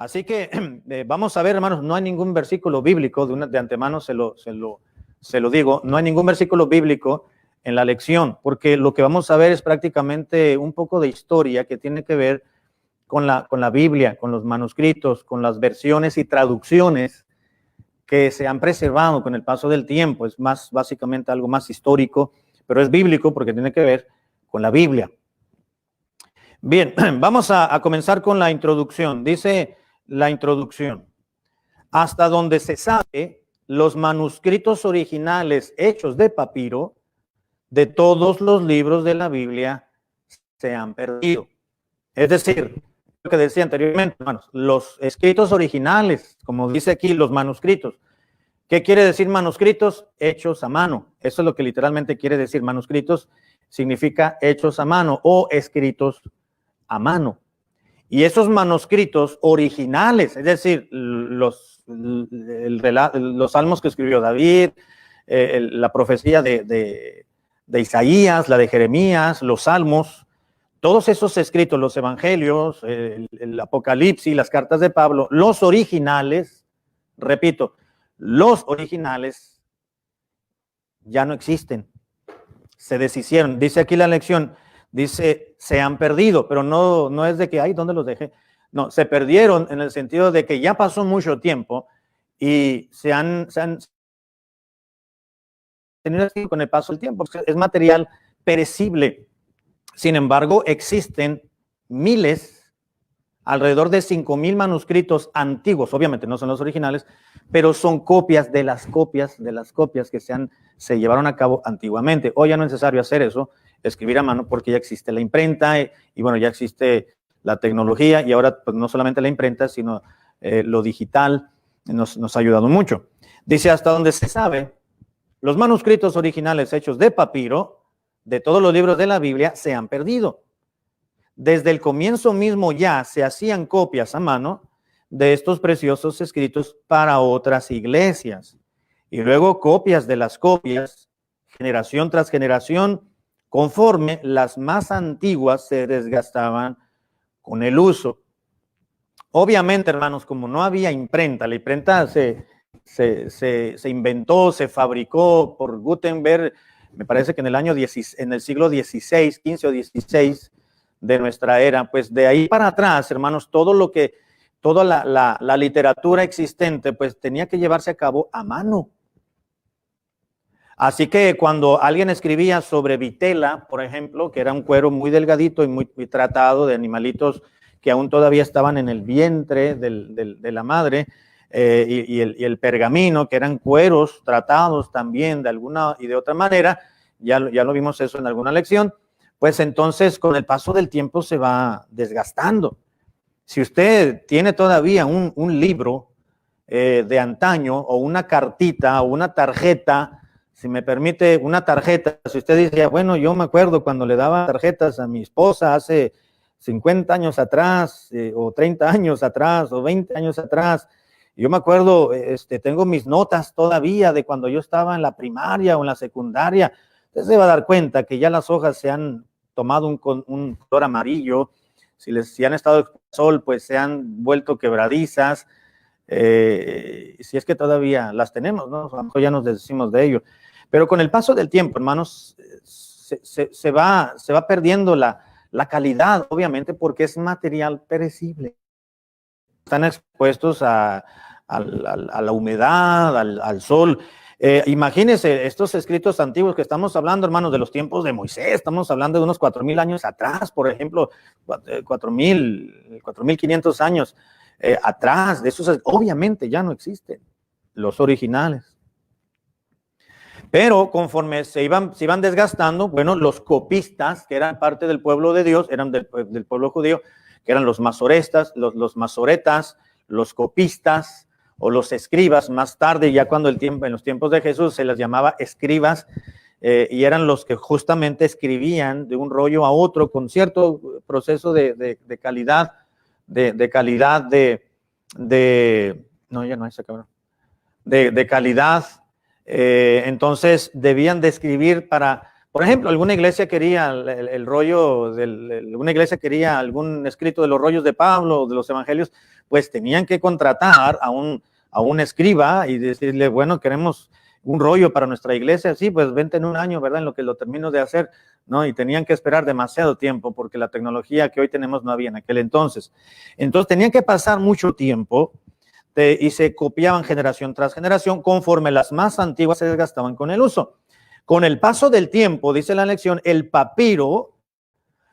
Así que vamos a ver, hermanos, no hay ningún versículo bíblico, de antemano se lo digo, no hay ningún versículo bíblico en la lección, porque lo que vamos a ver es prácticamente un poco de historia que tiene que ver con la Biblia, con los manuscritos, con las versiones y traducciones que se han preservado con el paso del tiempo. Es más, básicamente algo más histórico, pero es bíblico porque tiene que ver con la Biblia. Bien, vamos a comenzar con la introducción. Dice la introducción: hasta donde se sabe, los manuscritos originales hechos de papiro de todos los libros de la Biblia se han perdido. Es decir, lo que decía anteriormente, hermanos, los escritos originales, como dice aquí, los manuscritos. ¿Qué quiere decir manuscritos? Hechos a mano. Eso es lo que literalmente quiere decir. Manuscritos significa hechos a mano o escritos a mano. Y esos manuscritos originales, es decir, los salmos que escribió David, la profecía de Isaías, la de Jeremías, los salmos, todos esos escritos, los evangelios, el Apocalipsis, las cartas de Pablo, los originales, repito, los originales ya no existen, se deshicieron. Dice aquí la lección, dice, se han perdido, pero no es de que, ay, ¿dónde los dejé? No, se perdieron en el sentido de que ya pasó mucho tiempo y se han tenido con el paso del tiempo. Es material perecible. Sin embargo, existen miles, alrededor de 5,000 manuscritos antiguos, obviamente no son los originales, pero son copias de las copias que se llevaron a cabo antiguamente. Hoy ya no es necesario hacer eso, escribir a mano, porque ya existe la imprenta y bueno, ya existe la tecnología, y ahora pues no solamente la imprenta, sino lo digital nos ha ayudado mucho. Dice, hasta donde se sabe, los manuscritos originales hechos de papiro de todos los libros de la Biblia se han perdido. Desde el comienzo mismo ya se hacían copias a mano de estos preciosos escritos para otras iglesias. Y luego copias de las copias, generación tras generación, conforme las más antiguas se desgastaban con el uso. Obviamente, hermanos, como no había imprenta, la imprenta se inventó, se fabricó por Gutenberg, me parece que en el siglo XVI, 15 o 16 de nuestra era. Pues de ahí para atrás, hermanos, toda la literatura existente, pues tenía que llevarse a cabo a mano. Así que cuando alguien escribía sobre vitela, por ejemplo, que era un cuero muy delgadito y muy tratado de animalitos que aún todavía estaban en el vientre de la madre, y el pergamino, que eran cueros tratados también de alguna y de otra manera, ya lo vimos eso en alguna lección, pues entonces con el paso del tiempo se va desgastando. Si usted tiene todavía un libro de antaño, o una cartita o una tarjeta, si me permite, una tarjeta, si usted dice, bueno, yo me acuerdo cuando le daba tarjetas a mi esposa hace 50 años atrás, o 30 años atrás, o 20 años atrás, yo me acuerdo, tengo mis notas todavía de cuando yo estaba en la primaria o en la secundaria. Usted se va a dar cuenta que ya las hojas se han tomado un color amarillo, si han estado al sol, pues se han vuelto quebradizas, si es que todavía las tenemos, ¿no? A lo mejor ya nos decimos de ello. Pero con el paso del tiempo, hermanos, se va perdiendo la calidad, obviamente, porque es material perecible. Están expuestos a la humedad, al sol. Imagínense estos escritos antiguos que estamos hablando, hermanos, de los tiempos de Moisés. Estamos hablando de unos 4,000 años atrás, por ejemplo, 4,500 años atrás. De esos, obviamente, ya no existen los originales. Pero conforme se iban desgastando, bueno, los copistas, que eran parte del pueblo de Dios, eran del pueblo judío, que eran los masoretas, los copistas o los escribas. Más tarde, ya en los tiempos de Jesús, se les llamaba escribas, y eran los que justamente escribían de un rollo a otro con cierto proceso de calidad, de calidad. Entonces debían de escribir para Por ejemplo, alguna iglesia quería el rollo, alguna iglesia quería algún escrito de los rollos de Pablo, de los evangelios, pues tenían que contratar a un escriba y decirle, bueno, queremos un rollo para nuestra iglesia, sí, pues vente en un año, ¿verdad? En lo que lo termino de hacer, ¿no? Y tenían que esperar demasiado tiempo porque la tecnología que hoy tenemos no había en aquel entonces. Entonces tenían que pasar mucho tiempo y se copiaban generación tras generación conforme las más antiguas se desgastaban con el uso. Con el paso del tiempo, dice la lección, el papiro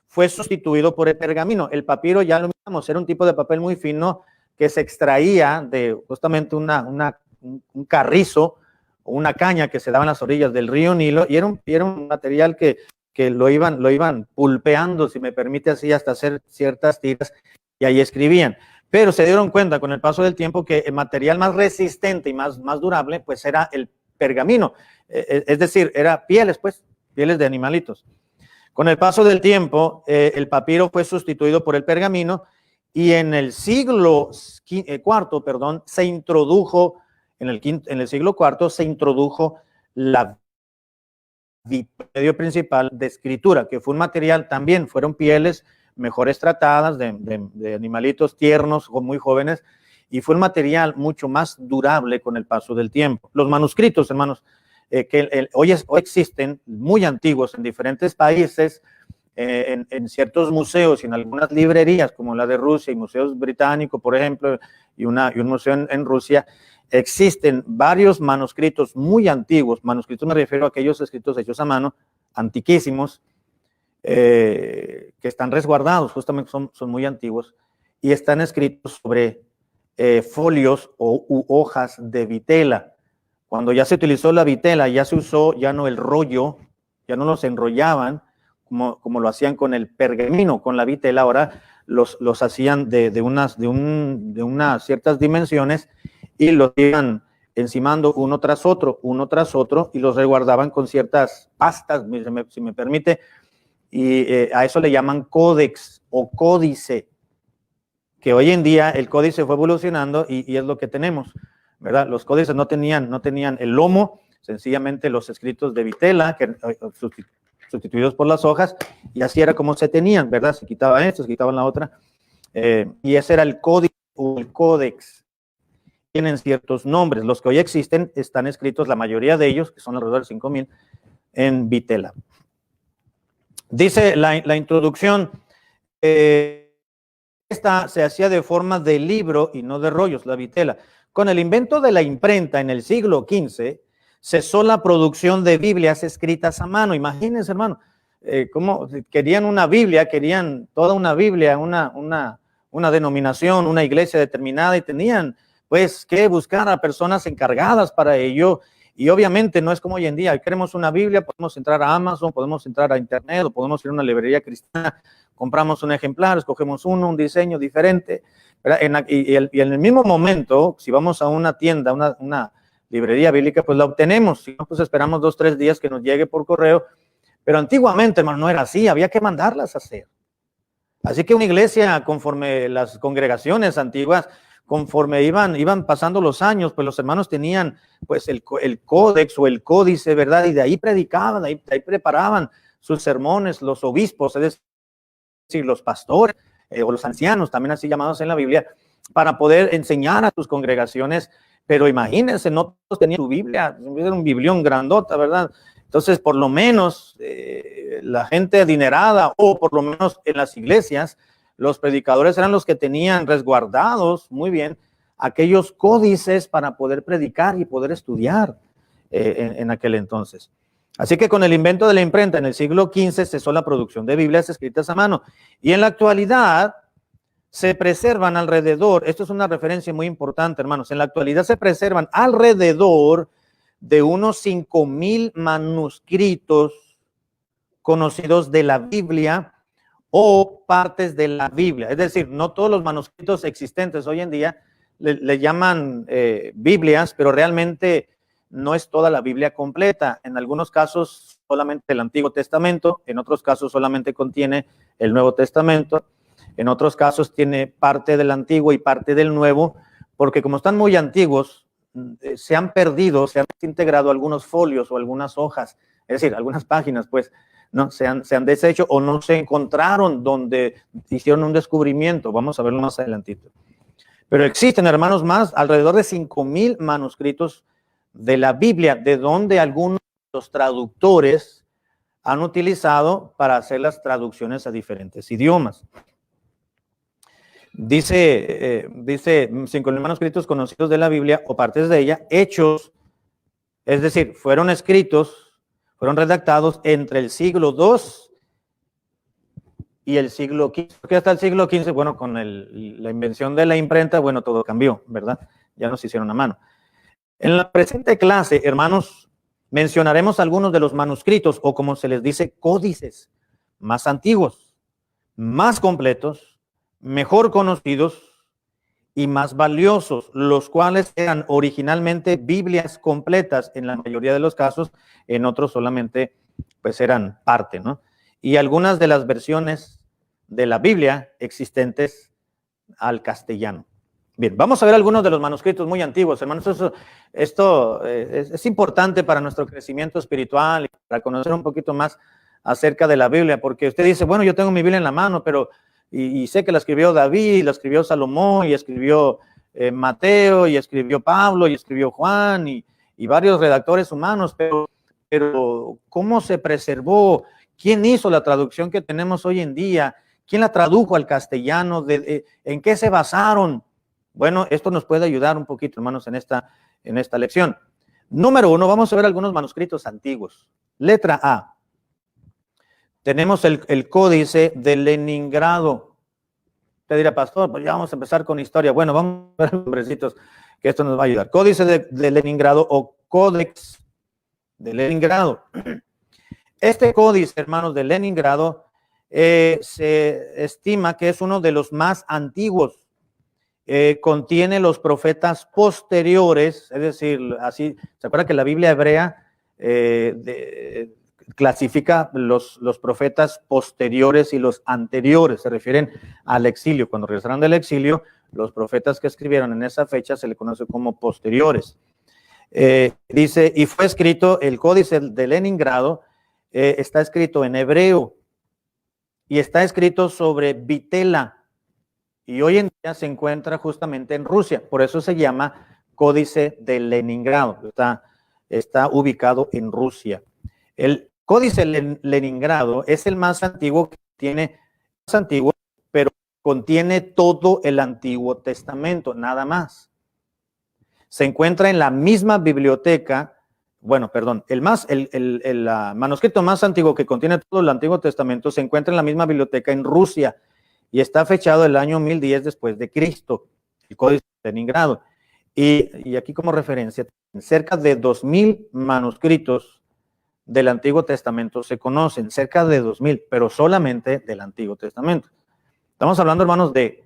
fue sustituido por el pergamino. El papiro, ya lo miramos, era un tipo de papel muy fino que se extraía de justamente un carrizo o una caña que se daba en las orillas del río Nilo, y era un material que lo iban pulpeando, si me permite así, hasta hacer ciertas tiras, y ahí escribían. Pero se dieron cuenta con el paso del tiempo que el material más resistente y más durable, pues era el pergamino. Es decir, era pieles, pues, pieles de animalitos. Con el paso del tiempo, el papiro fue sustituido por el pergamino, y en el siglo IV, perdón, se introdujo, en el siglo IV se introdujo la medio principal de escritura, que fue un material también, fueron pieles mejores tratadas de animalitos tiernos o muy jóvenes, y fue un material mucho más durable con el paso del tiempo. Los manuscritos, hermanos, que hoy existen, muy antiguos en diferentes países, en ciertos museos y en algunas librerías, como la de Rusia y museos británicos, por ejemplo, y un museo en Rusia, existen varios manuscritos muy antiguos. Manuscritos me refiero a aquellos escritos hechos a mano, antiquísimos, que están resguardados, justamente son muy antiguos, y están escritos sobre folios u hojas de vitela. Cuando ya se utilizó la vitela, ya se usó, ya no el rollo, ya no los enrollaban como lo hacían con el pergamino, con la vitela. Ahora los hacían de unas ciertas dimensiones, y los iban encimando uno tras otro, y los resguardaban con ciertas pastas, si me permite, y a eso le llaman códex o códice, que hoy en día el códice fue evolucionando y es lo que tenemos, ¿verdad? Los códices no tenían el lomo, sencillamente los escritos de vitela, que sustituidos por las hojas, y así era como se tenían, ¿verdad? Se quitaban esto, se quitaban la otra, y ese era el códice o el códex. Tienen ciertos nombres. Los que hoy existen están escritos, la mayoría de ellos, que son alrededor de 5,000, en vitela. Dice la introducción, esta se hacía de forma de libro y no de rollos, la vitela. Con el invento de la imprenta en el siglo XV, cesó la producción de Biblias escritas a mano. Imagínense, hermano, cómo querían una Biblia, querían toda una Biblia, una denominación, una iglesia determinada, y tenían pues que buscar a personas encargadas para ello. Y obviamente no es como hoy en día, queremos una Biblia, podemos entrar a Amazon, podemos entrar a internet, o podemos ir a una librería cristiana, compramos un ejemplar, escogemos un diseño diferente, y en el mismo momento, si vamos a una tienda, una librería bíblica, pues la obtenemos. Si no, pues esperamos 2 o 3 días que nos llegue por correo. Pero antiguamente, hermano, no era así, había que mandarlas a hacer. Así que una iglesia, conforme las congregaciones antiguas, conforme iban pasando los años, pues los hermanos tenían pues el códex o el códice, ¿verdad? Y de ahí predicaban, de ahí preparaban sus sermones, los obispos, es decir, los pastores o los ancianos, también así llamados en la Biblia, para poder enseñar a sus congregaciones. Pero imagínense, no todos tenían su Biblia, era un biblión grandota, ¿verdad? Entonces, por lo menos la gente adinerada, o por lo menos en las iglesias, los predicadores eran los que tenían resguardados muy bien aquellos códices para poder predicar y poder estudiar en aquel entonces. Así que con el invento de la imprenta en el siglo XV cesó la producción de Biblias escritas a mano. Y en la actualidad se preservan alrededor, esto es una referencia muy importante, hermanos, en la actualidad se preservan alrededor de unos 5,000 manuscritos conocidos de la Biblia o partes de la Biblia. Es decir, no todos los manuscritos existentes hoy en día le llaman Biblias, pero realmente no es toda la Biblia completa. En algunos casos solamente el Antiguo Testamento, en otros casos solamente contiene el Nuevo Testamento, en otros casos tiene parte del Antiguo y parte del Nuevo, porque como están muy antiguos, se han perdido, se han desintegrado algunos folios o algunas hojas Es decir, algunas páginas pues no se han deshecho o no se encontraron donde hicieron un descubrimiento. Vamos a verlo más adelantito. Pero existen, hermanos, más alrededor de 5,000 manuscritos de la Biblia, de donde algunos de los traductores han utilizado para hacer las traducciones a diferentes idiomas. Dice 5,000 manuscritos conocidos de la Biblia o partes de ella, hechos, es decir, fueron redactados entre el siglo II y el siglo XV. Porque hasta el siglo XV, bueno, con la invención de la imprenta, bueno, todo cambió, ¿verdad? Ya nos hicieron a mano. En la presente clase, hermanos, mencionaremos algunos de los manuscritos, o como se les dice, códices más antiguos, más completos, mejor conocidos y más valiosos, los cuales eran originalmente Biblias completas en la mayoría de los casos, en otros solamente pues eran parte, ¿no? Y algunas de las versiones de la Biblia existentes al castellano. Bien, vamos a ver algunos de los manuscritos muy antiguos, hermanos. Esto es importante para nuestro crecimiento espiritual y para conocer un poquito más acerca de la Biblia, porque usted dice, bueno, yo tengo mi Biblia en la mano, pero y sé que la escribió David, la escribió Salomón, y escribió Mateo, y escribió Pablo, y escribió Juan, y varios redactores humanos, pero ¿cómo se preservó? ¿Quién hizo la traducción que tenemos hoy en día? ¿Quién la tradujo al castellano? ¿En qué se basaron? Bueno, esto nos puede ayudar un poquito, hermanos, en esta lección. Número 1, vamos a ver algunos manuscritos antiguos. Letra A. Tenemos el Códice de Leningrado. Usted dirá, pastor, pues ya vamos a empezar con historia. Bueno, vamos a ver los nombrecitos que esto nos va a ayudar. Códice de Leningrado o Códex de Leningrado. Este códice, hermanos, de Leningrado, se estima que es uno de los más antiguos. Contiene los profetas posteriores, es decir, así, ¿se acuerda que la Biblia hebrea clasifica los profetas posteriores y los anteriores? Se refieren al exilio. Cuando regresaron del exilio, los profetas que escribieron en esa fecha se le conoce como posteriores. Dice, y fue escrito, el Códice de Leningrado está escrito en hebreo y está escrito sobre vitela. Y hoy en día se encuentra justamente en Rusia, por eso se llama Códice de Leningrado, está ubicado en Rusia. El Códice Leningrado es el más antiguo pero contiene todo el Antiguo Testamento, nada más. Se encuentra en la misma biblioteca, el manuscrito más antiguo que contiene todo el Antiguo Testamento se encuentra en la misma biblioteca en Rusia, y está fechado el año 1010 después de Cristo, el Códice de Leningrado. Y aquí como referencia, cerca de 2,000 manuscritos del Antiguo Testamento se conocen, cerca de 2,000, pero solamente del Antiguo Testamento. Estamos hablando, hermanos, de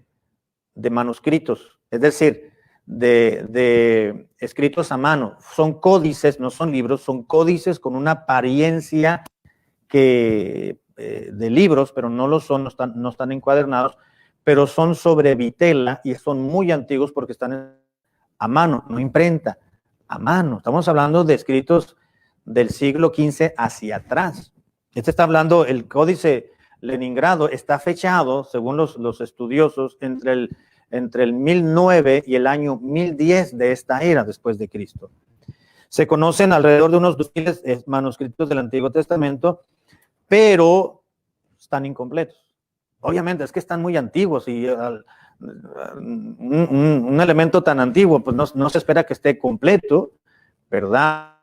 manuscritos, es decir, de escritos a mano. Son códices, no son libros, son códices con una apariencia de libros, pero no lo son, no están encuadernados, pero son sobre vitela y son muy antiguos porque están a mano, no imprenta, a mano. Estamos hablando de escritos del siglo XV hacia atrás. Está hablando, el Códice Leningrado está fechado, según los estudiosos, entre el 1009 y el año 1010 de esta era después de Cristo. Se conocen alrededor de unos 2,000 manuscritos del Antiguo Testamento, pero están incompletos. Obviamente es que están muy antiguos y un elemento tan antiguo, pues no se espera que esté completo, ¿verdad?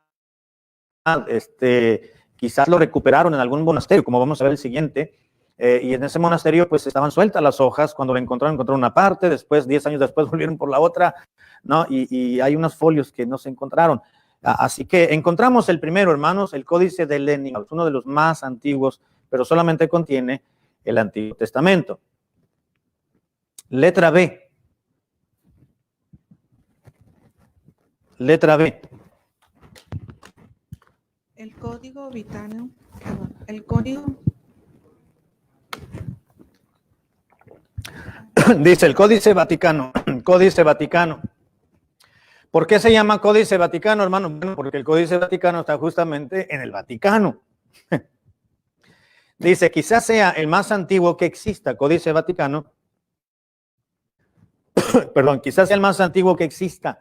Quizás lo recuperaron en algún monasterio, como vamos a ver el siguiente, y en ese monasterio pues estaban sueltas las hojas. Cuando lo encontraron una parte, después 10 años después volvieron por la otra, ¿no? Y hay unos folios que no se encontraron. Así que encontramos el primero, hermanos, el Códice de Leningrado, uno de los más antiguos, pero solamente contiene el Antiguo Testamento. Letra B. Letra B. El Código Vaticano. El Código. Dice el Códice Vaticano. Códice Vaticano. ¿Por qué se llama Códice Vaticano, hermano? Bueno, porque el Códice Vaticano está justamente en el Vaticano. Dice, quizás sea el más antiguo que exista, Códice Vaticano. Perdón, quizás sea el más antiguo que exista.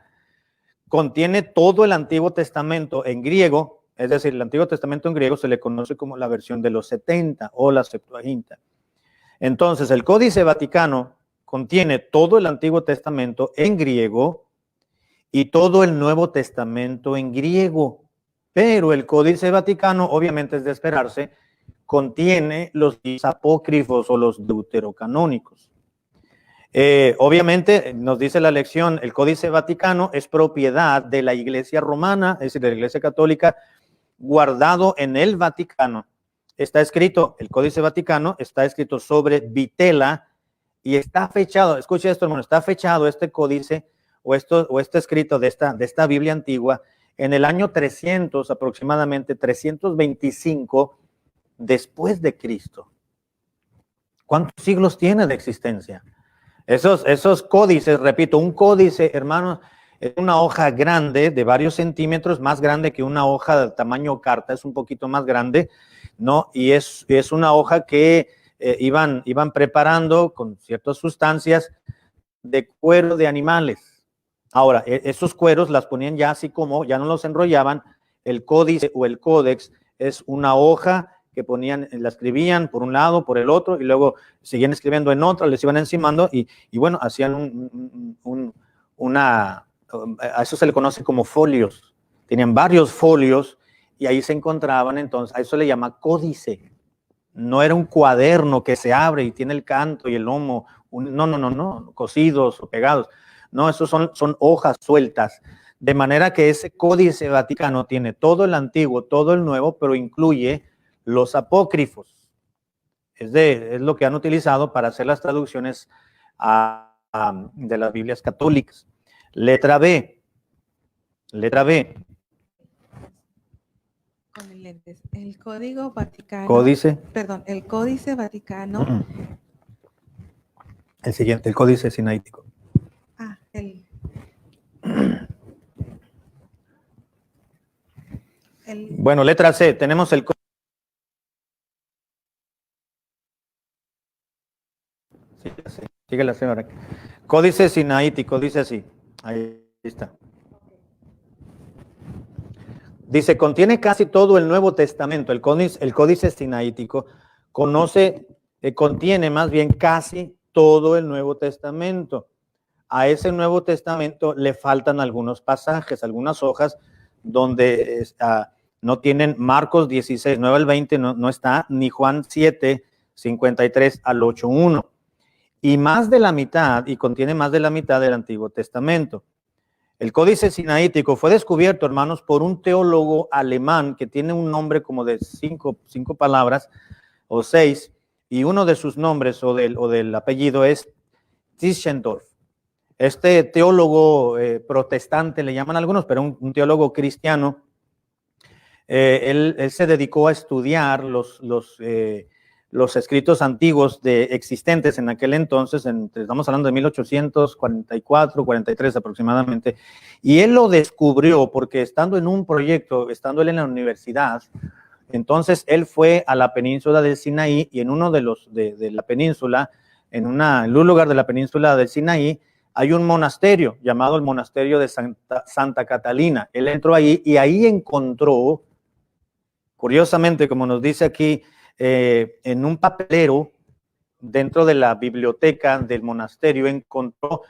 Contiene todo el Antiguo Testamento en griego, es decir, el Antiguo Testamento en griego se le conoce como la versión de los 70 o la Septuaginta. Entonces, el Códice Vaticano contiene todo el Antiguo Testamento en griego y todo el Nuevo Testamento en griego. Pero el Códice Vaticano, obviamente es de esperarse, contiene los apócrifos o los deuterocanónicos. Obviamente, nos dice la lección, el Códice Vaticano es propiedad de la Iglesia Romana, es decir, de la Iglesia Católica, guardado en el Vaticano. Está escrito, el Códice Vaticano está escrito sobre vitela y está fechado, escuche esto, hermano, está fechado este códice o este escrito de esta Biblia antigua en el año 300, aproximadamente 325 después de Cristo. ¿Cuántos siglos tiene de existencia? Esos códices, repito, un códice, hermanos, es una hoja grande de varios centímetros, más grande que una hoja de tamaño carta, es un poquito más grande, ¿no? Y es una hoja que iban preparando con ciertas sustancias de cuero de animales. Ahora, esos cueros las ponían ya así como, ya no los enrollaban. El códice o el códex es una hoja que ponían, la escribían por un lado, por el otro, y luego seguían escribiendo en otra, les iban encimando, y bueno, hacían a eso se le conoce como folios. Tenían varios folios, y ahí se encontraban, entonces, a eso le llama códice. No era un cuaderno que se abre y tiene el canto y el lomo, no, cosidos o pegados. No, esos son hojas sueltas. De manera que ese Códice Vaticano tiene todo el Antiguo, todo el Nuevo, pero incluye los apócrifos. Es lo que han utilizado para hacer las traducciones de las Biblias católicas. Letra B. Con el lentes. El Código Vaticano. Códice. Perdón, el Códice Vaticano. El siguiente, el Códice Sinaítico. Bueno, letra C, tenemos el sigue la señora. Códice Sinaítico, dice así. Ahí está. Dice, contiene casi todo el Nuevo Testamento. El Códice Sinaítico contiene más bien casi todo el Nuevo Testamento. A ese Nuevo Testamento le faltan algunos pasajes, algunas hojas donde no tienen Marcos 16, 9 al 20, no está, ni Juan 7, 53 al 8:1. Y más de la mitad, y contiene más de la mitad del Antiguo Testamento. El Códice Sinaítico fue descubierto, hermanos, por un teólogo alemán que tiene un nombre como de cinco palabras o 6, y uno de sus nombres o del apellido es Tischendorf. Este teólogo protestante, le llaman algunos, pero un teólogo cristiano, él se dedicó a estudiar los escritos antiguos existentes en aquel entonces, estamos hablando de 1844, 43 aproximadamente, y él lo descubrió porque estando en un proyecto, estando él en la universidad, entonces él fue a la península del Sinaí, y en uno de la península, en un lugar de la península del Sinaí, hay un monasterio llamado el monasterio de Santa Catalina. Él entró ahí y ahí encontró, curiosamente, como nos dice aquí, en un papelero dentro de la biblioteca del monasterio encontró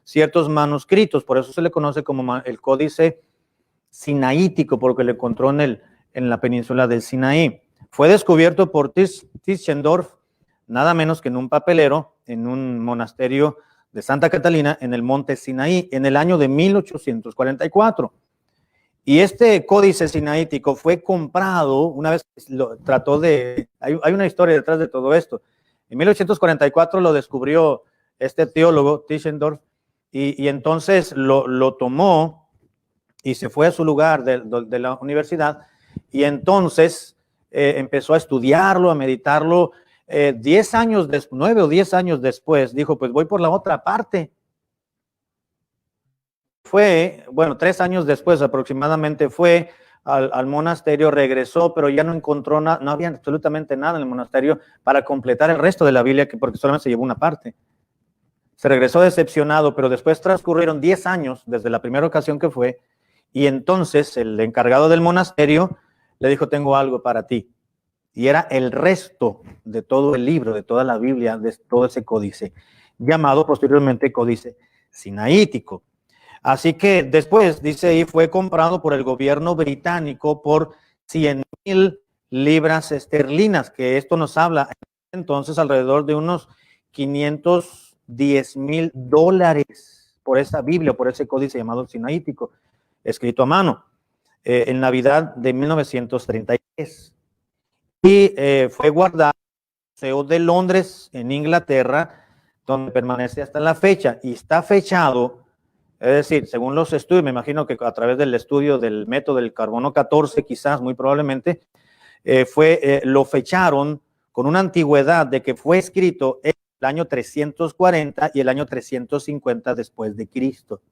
ciertos manuscritos, por eso se le conoce como el Códice Sinaítico, porque lo encontró en la península del Sinaí. Fue descubierto por Tischendorf, nada menos que en un papelero, en un monasterio de Santa Catalina, en el monte Sinaí, en el año de 1844. Y este Códice Sinaítico fue comprado una vez, hay una historia detrás de todo esto. En 1844 lo descubrió este teólogo, Tischendorf, y entonces lo tomó y se fue a su lugar de la universidad, y entonces empezó a estudiarlo, a meditarlo. 9 o 10 años después, dijo, pues voy por la otra parte. fue, bueno, 3 años después aproximadamente fue al monasterio, regresó, pero ya no encontró nada, no había absolutamente nada en el monasterio para completar el resto de la Biblia, porque solamente se llevó una parte. Se regresó decepcionado, pero después transcurrieron 10 años desde la primera ocasión que fue, y entonces el encargado del monasterio le dijo, tengo algo para ti. Y era el resto de todo el libro, de toda la Biblia, de todo ese códice, llamado posteriormente Códice Sinaítico. Así que después, dice ahí, fue comprado por el gobierno británico por 100,000 libras esterlinas, que esto nos habla entonces alrededor de unos 510,000 dólares por esa Biblia, por ese códice llamado Sinaítico, escrito a mano, en Navidad de 1933. Y fue guardado en el Museo de Londres, en Inglaterra, donde permanece hasta la fecha, y está fechado. Es decir, según los estudios, me imagino que a través del estudio del método del carbono 14, quizás, muy probablemente, lo fecharon con una antigüedad de que fue escrito en el año 340 y el año 350 después de Cristo.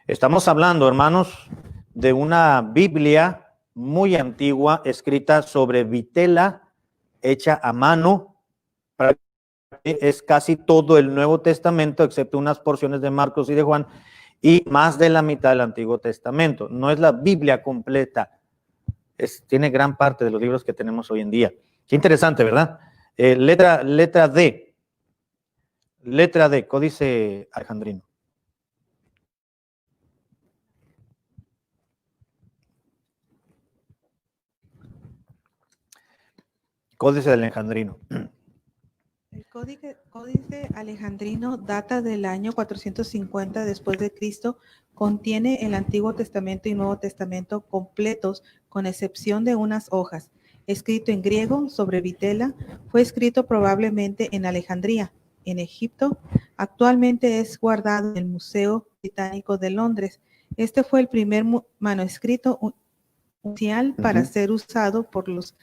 Estamos hablando, hermanos, de una Biblia muy antigua, escrita sobre vitela, hecha a mano. Es casi todo el Nuevo Testamento, excepto unas porciones de Marcos y de Juan, y más de la mitad del Antiguo Testamento. No es la Biblia completa, tiene gran parte de los libros que tenemos hoy en día. Qué interesante, ¿verdad? Letra D, Códice Alejandrino. Códice del Alejandrino. El códice alejandrino data del año 450 después de Cristo, contiene el Antiguo Testamento y Nuevo Testamento completos, con excepción de unas hojas. Escrito en griego sobre vitela, fue escrito probablemente en Alejandría, en Egipto. Actualmente es guardado en el Museo Británico de Londres. Este fue el primer manuscrito oficial para ser usado por los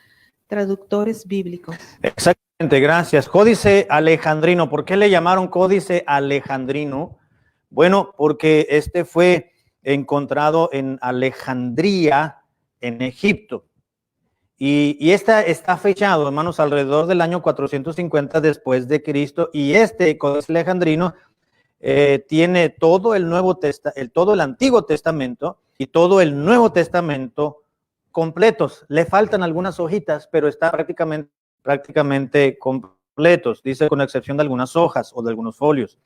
traductores bíblicos. Exactamente, gracias. Códice Alejandrino. ¿Por qué le llamaron Códice Alejandrino? Bueno, porque este fue encontrado en Alejandría, en Egipto. Y está fechado, hermanos, alrededor del año 450 después de Cristo. Y este Códice Alejandrino tiene todo el todo el Antiguo Testamento y todo el Nuevo Testamento completos. Le faltan algunas hojitas, pero está prácticamente completos, dice, con excepción de algunas hojas o de algunos folios.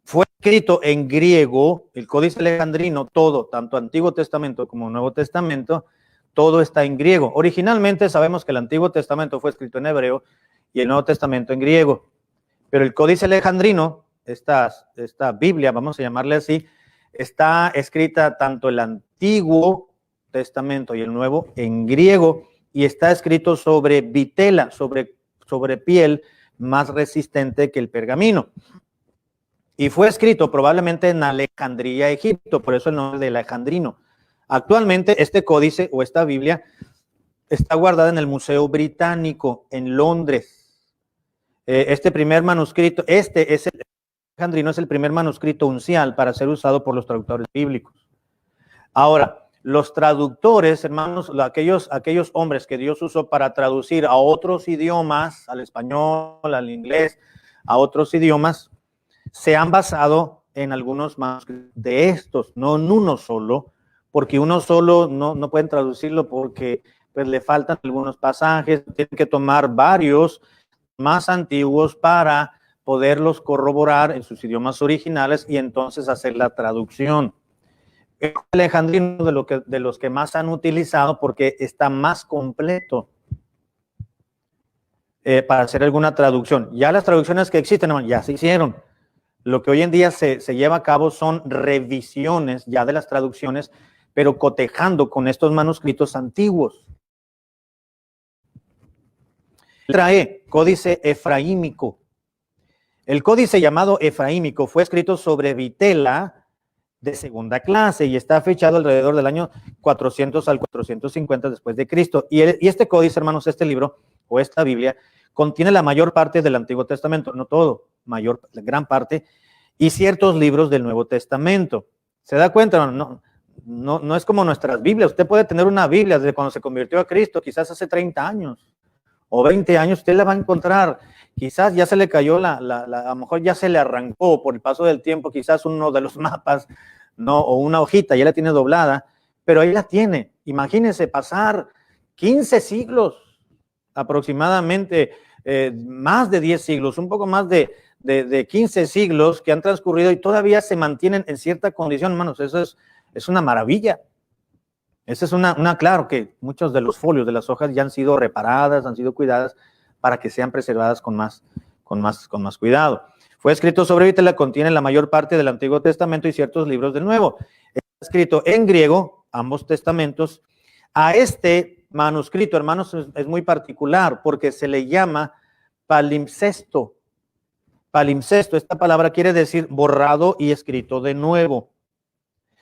Fue escrito en griego, el Códice Alejandrino, todo, tanto Antiguo Testamento como Nuevo Testamento, todo está en griego. Originalmente sabemos que el Antiguo Testamento fue escrito en hebreo y el Nuevo Testamento en griego, pero el Códice Alejandrino, esta Biblia, vamos a llamarle así, está escrita tanto el Antiguo Testamento y el Nuevo en griego, y está escrito sobre vitela, sobre piel más resistente que el pergamino. Y fue escrito probablemente en Alejandría, Egipto, por eso el nombre de Alejandrino. Actualmente este códice o esta Biblia está guardada en el Museo Británico en Londres. Este primer manuscrito, Alejandrino es el primer manuscrito uncial para ser usado por los traductores bíblicos. Ahora, los traductores, hermanos, aquellos hombres que Dios usó para traducir a otros idiomas, al español, al inglés, a otros idiomas, se han basado en algunos manuscritos de estos, no en uno solo, porque uno solo no pueden traducirlo porque pues, le faltan algunos pasajes, tienen que tomar varios más antiguos para poderlos corroborar en sus idiomas originales y entonces hacer la traducción. El alejandrino de los que más han utilizado porque está más completo para hacer alguna traducción. Ya las traducciones que existen, ya se hicieron. Lo que hoy en día se lleva a cabo son revisiones ya de las traducciones, pero cotejando con estos manuscritos antiguos. Letra E, Códice Efraímico. El códice llamado Efraímico fue escrito sobre vitela de segunda clase y está fechado alrededor del año 400 al 450 después de Cristo. Y este códice, hermanos, este libro o esta Biblia contiene la mayor parte del Antiguo Testamento, no todo, gran parte, y ciertos libros del Nuevo Testamento. ¿Se da cuenta? No es como nuestras Biblias. Usted puede tener una Biblia desde cuando se convirtió a Cristo, quizás hace 30 años o 20 años, usted la va a encontrar. Quizás ya se le cayó, a lo mejor ya se le arrancó por el paso del tiempo, quizás uno de los mapas, ¿no? O una hojita, ya la tiene doblada, pero ahí la tiene. Imagínense pasar 15 siglos aproximadamente, más de 10 siglos, un poco más de 15 siglos que han transcurrido y todavía se mantienen en cierta condición, hermanos. Eso es una maravilla. Esa es claro que muchos de los folios de las hojas ya han sido reparadas, han sido cuidadas para que sean preservadas con más cuidado. Fue escrito sobre Bítela, contiene la mayor parte del Antiguo Testamento y ciertos libros del Nuevo. Está escrito en griego, ambos testamentos. A este manuscrito, hermanos, es muy particular porque se le llama palimpsesto. Palimpsesto, esta palabra quiere decir borrado y escrito de nuevo.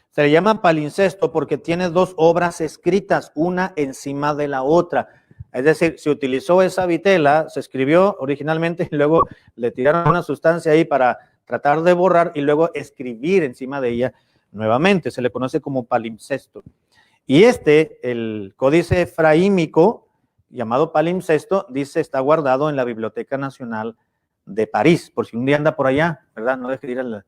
Se le llama palimpsesto porque tiene dos obras escritas, una encima de la otra. Es decir, se utilizó esa vitela, se escribió originalmente y luego le tiraron una sustancia ahí para tratar de borrar y luego escribir encima de ella nuevamente. Se le conoce como palimpsesto. Y el códice efraímico, llamado palimpsesto, dice está guardado en la Biblioteca Nacional de París. Por si un día anda por allá, ¿verdad? No deje de ir a la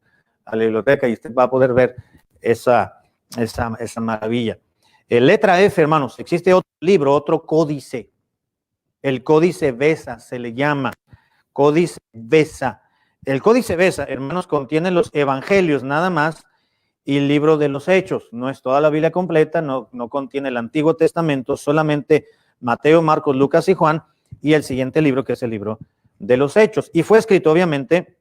biblioteca y usted va a poder ver esa maravilla. Letra F, hermanos, existe otro libro, otro códice. El códice Beza se le llama. Códice Beza. El códice Beza, hermanos, contiene los evangelios nada más y el libro de los Hechos. No es toda la Biblia completa, no contiene el Antiguo Testamento, solamente Mateo, Marcos, Lucas y Juan, y el siguiente libro que es el libro de los Hechos. Y fue escrito, obviamente,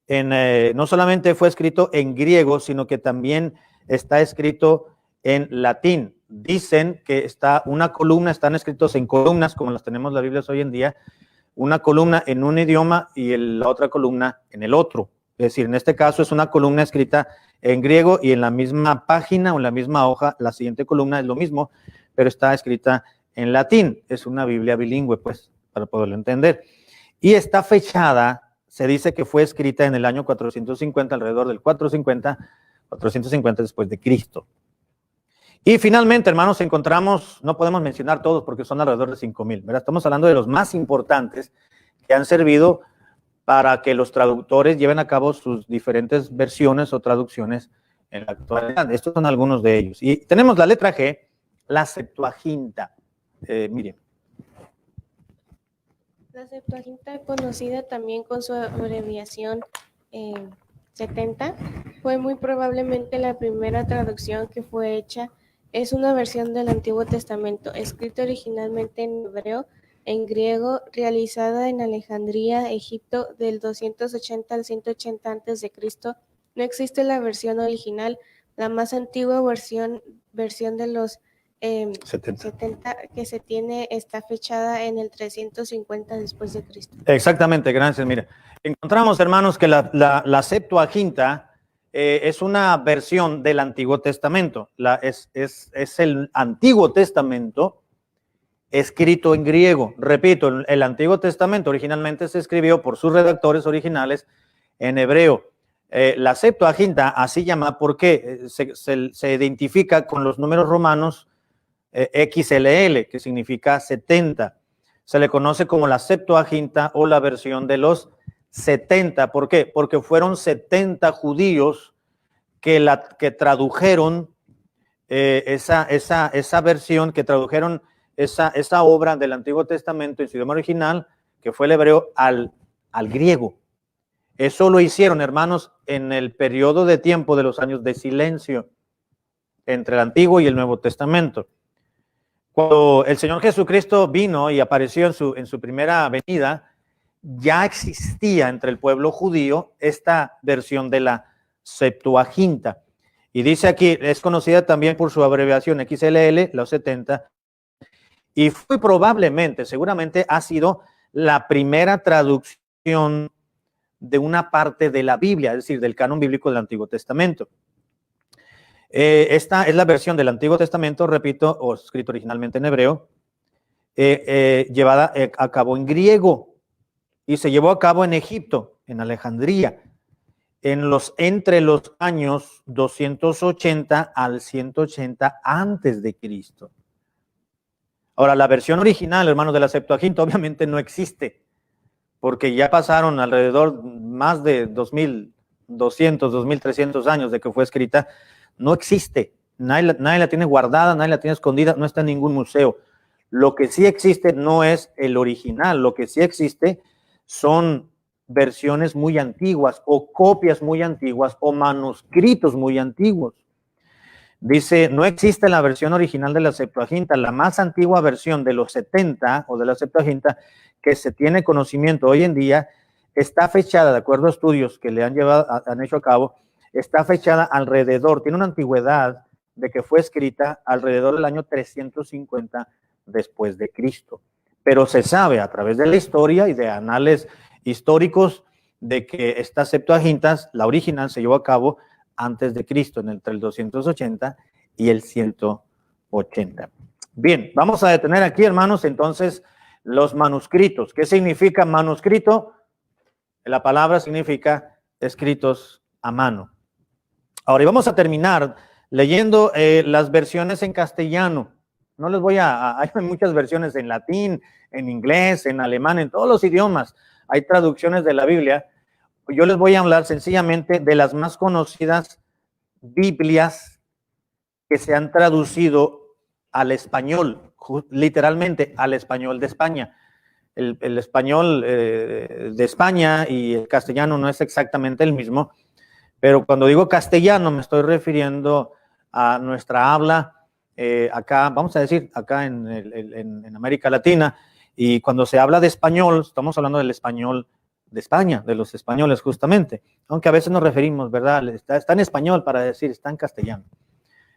no solamente fue escrito en griego, sino que también está escrito en latín. Dicen que están escritos en columnas, como las tenemos las Biblias hoy en día, una columna en un idioma y la otra columna en el otro. Es decir, en este caso es una columna escrita en griego y en la misma página o en la misma hoja, la siguiente columna es lo mismo, pero está escrita en latín. Es una Biblia bilingüe, pues, para poderlo entender. Y está fechada. Se dice que fue escrita en el año 450, alrededor del 450 después de Cristo. Y finalmente, hermanos, encontramos, no podemos mencionar todos porque son alrededor de 5,000, ¿verdad? Estamos hablando de los más importantes que han servido para que los traductores lleven a cabo sus diferentes versiones o traducciones en la actualidad. Estos son algunos de ellos. Y tenemos la letra G, la Septuaginta. Miren. La Septuaginta, conocida también con su abreviación 70, fue muy probablemente la primera traducción que fue hecha. Es una versión del Antiguo Testamento, escrita originalmente en hebreo, en griego, realizada en Alejandría, Egipto, del 280 al 180 a.C. No existe la versión original. La más antigua versión de los 70 que se tiene está fechada en el 350 después de Cristo. Exactamente, gracias. Mira, encontramos, hermanos, que la Septuaginta es una versión del Antiguo Testamento. Es el Antiguo Testamento escrito en griego. Repito, el Antiguo Testamento originalmente se escribió por sus redactores originales en hebreo. La Septuaginta, así llama, porque se identifica con los números romanos XLL, que significa 70. Se le conoce como la Septuaginta o la versión de los 70. ¿Por qué? Porque fueron 70 judíos que tradujeron esa versión, que tradujeron esa obra del Antiguo Testamento en su idioma original, que fue el hebreo, al griego. Eso lo hicieron, hermanos, en el periodo de tiempo de los años de silencio entre el Antiguo y el Nuevo Testamento. Cuando el Señor Jesucristo vino y apareció en su primera venida, ya existía entre el pueblo judío esta versión de la Septuaginta. Y dice aquí, es conocida también por su abreviación XLL, los 70, y fue probablemente, seguramente ha sido la primera traducción de una parte de la Biblia, es decir, del canon bíblico del Antiguo Testamento. Esta es la versión del Antiguo Testamento, repito, o escrito originalmente en hebreo, llevada a cabo en griego y se llevó a cabo en Egipto, en Alejandría. entre los años 280 al 180 antes de Cristo. Ahora, la versión original, hermanos, de la Septuaginta obviamente no existe, porque ya pasaron alrededor más de 2200, 2300 años de que fue escrita. No existe, nadie la tiene guardada, nadie la tiene escondida, no está en ningún museo. Lo que sí existe no es el original, lo que sí existe son versiones muy antiguas o copias muy antiguas o manuscritos muy antiguos. Dice, no existe la versión original de la Septuaginta. La más antigua versión de los 70 o de la Septuaginta que se tiene conocimiento hoy en día está fechada, de acuerdo a estudios que le han hecho a cabo, está fechada alrededor, tiene una antigüedad de que fue escrita alrededor del año 350 después de Cristo. Pero se sabe a través de la historia y de anales históricos de que estas Septuagintas, la original, se llevó a cabo antes de Cristo, entre el 280 y el 180. Bien, vamos a detener aquí, hermanos, entonces, los manuscritos. ¿Qué significa manuscrito? La palabra significa escritos a mano. Ahora, y vamos a terminar leyendo las versiones en castellano. No les voy hay muchas versiones en latín, en inglés, en alemán, en todos los idiomas. Hay traducciones de la Biblia. Yo les voy a hablar sencillamente de las más conocidas Biblias que se han traducido al español, literalmente al español de España. El español de España y el castellano no es exactamente el mismo, pero cuando digo castellano me estoy refiriendo a nuestra habla acá, vamos a decir, acá en América Latina, y cuando se habla de español, estamos hablando del español de España, de los españoles justamente, aunque a veces nos referimos, ¿verdad? Está en español para decir, está en castellano.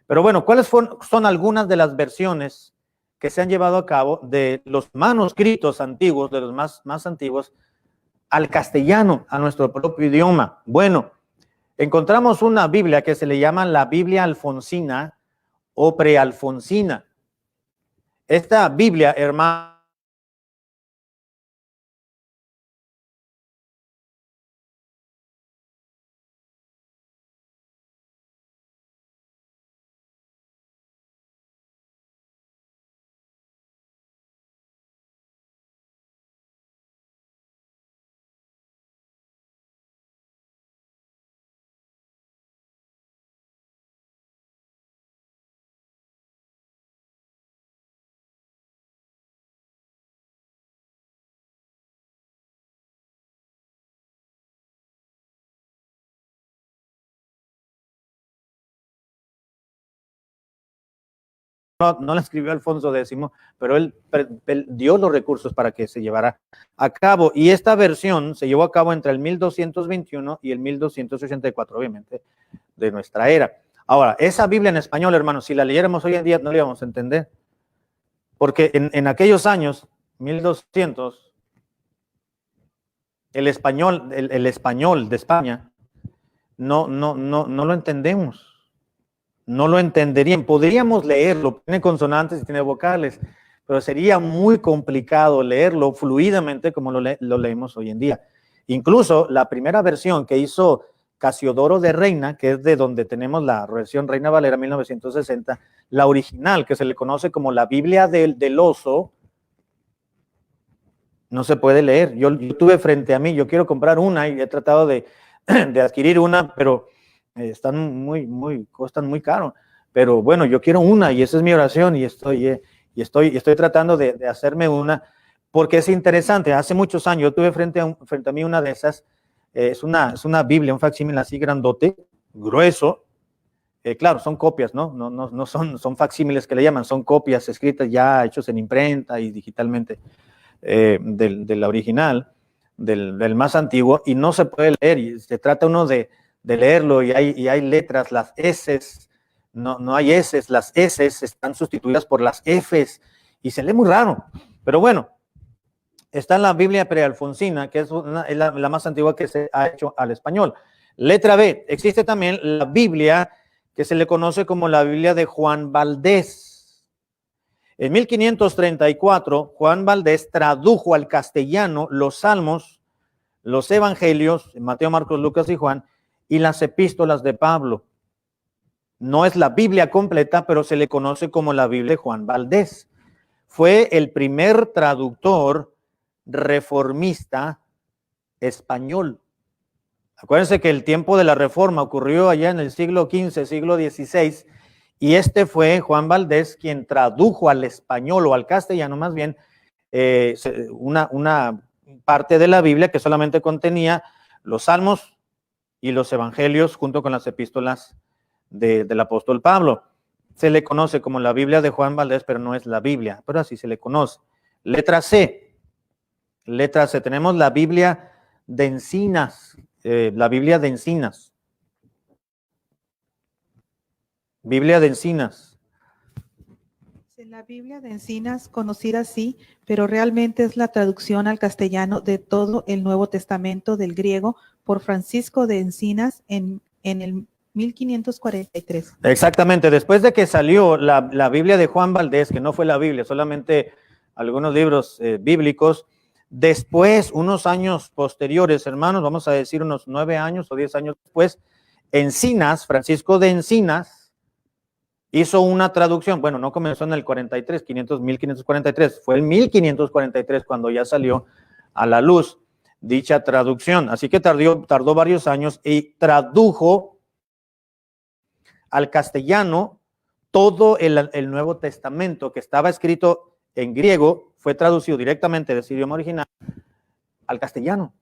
Pero bueno, ¿cuáles son algunas de las versiones que se han llevado a cabo de los manuscritos antiguos, de los más antiguos, al castellano, a nuestro propio idioma? Bueno, encontramos una Biblia que se le llama la Biblia alfonsina o prealfonsina. Esta Biblia, hermano, no la escribió Alfonso X, pero él dio los recursos para que se llevara a cabo. Y esta versión se llevó a cabo entre el 1221 y el 1284, obviamente, de nuestra era. Ahora, esa Biblia en español, hermanos, si la leyéramos hoy en día, no la íbamos a entender. Porque en aquellos años, 1200, el español de España, no lo entendemos. No lo entenderían. Podríamos leerlo, tiene consonantes y tiene vocales, pero sería muy complicado leerlo fluidamente como lo leemos hoy en día. Incluso la primera versión que hizo Casiodoro de Reina, que es de donde tenemos la versión Reina Valera 1960, la original, que se le conoce como la Biblia del oso, no se puede leer. Yo tuve frente a mí, yo quiero comprar una y he tratado de adquirir una, pero cuestan muy caro, pero bueno, yo quiero una y esa es mi oración y estoy tratando de hacerme una, porque es interesante. Hace muchos años yo tuve frente a mí una de esas, es una Biblia, un facsímil así grandote, grueso, claro, son copias, no son facsímiles que le llaman, son copias escritas ya, hechos en imprenta y digitalmente de la original, del más antiguo, y no se puede leer, y se trata uno de leerlo y hay letras, las S, no hay S, las S están sustituidas por las Fs y se lee muy raro. Pero bueno, está en la Biblia prealfonsina, que es la más antigua que se ha hecho al español. Letra B, existe también la Biblia que se le conoce como la Biblia de Juan Valdés. En 1534, Juan Valdés tradujo al castellano los salmos, los evangelios, Mateo, Marcos, Lucas y Juan, y las epístolas de Pablo. No es la Biblia completa, pero se le conoce como la Biblia de Juan Valdés. Fue el primer traductor reformista español. Acuérdense que el tiempo de la Reforma ocurrió allá en el siglo XV, siglo XVI, y este fue Juan Valdés quien tradujo al español o al castellano más bien una parte de la Biblia que solamente contenía los salmos y los evangelios junto con las epístolas del apóstol Pablo. Se le conoce como la Biblia de Juan Valdés, pero no es la Biblia, pero así se le conoce. Letra C. Letra C. Tenemos la Biblia de Encinas. La Biblia de Encinas. Biblia de Encinas. La Biblia de Encinas, conocida así, pero realmente es la traducción al castellano de todo el Nuevo Testamento del griego por Francisco de Encinas en el 1543. Exactamente, después de que salió la Biblia de Juan Valdés, que no fue la Biblia, solamente algunos libros bíblicos, después, unos años posteriores, hermanos, vamos a decir unos 9 años o 10 años después, Encinas, Francisco de Encinas, hizo una traducción. Bueno, no comenzó en el 43, 1543, fue el 1543 cuando ya salió a la luz dicha traducción. Así que tardó varios años y tradujo al castellano todo el Nuevo Testamento que estaba escrito en griego, fue traducido directamente de ese idioma original al castellano.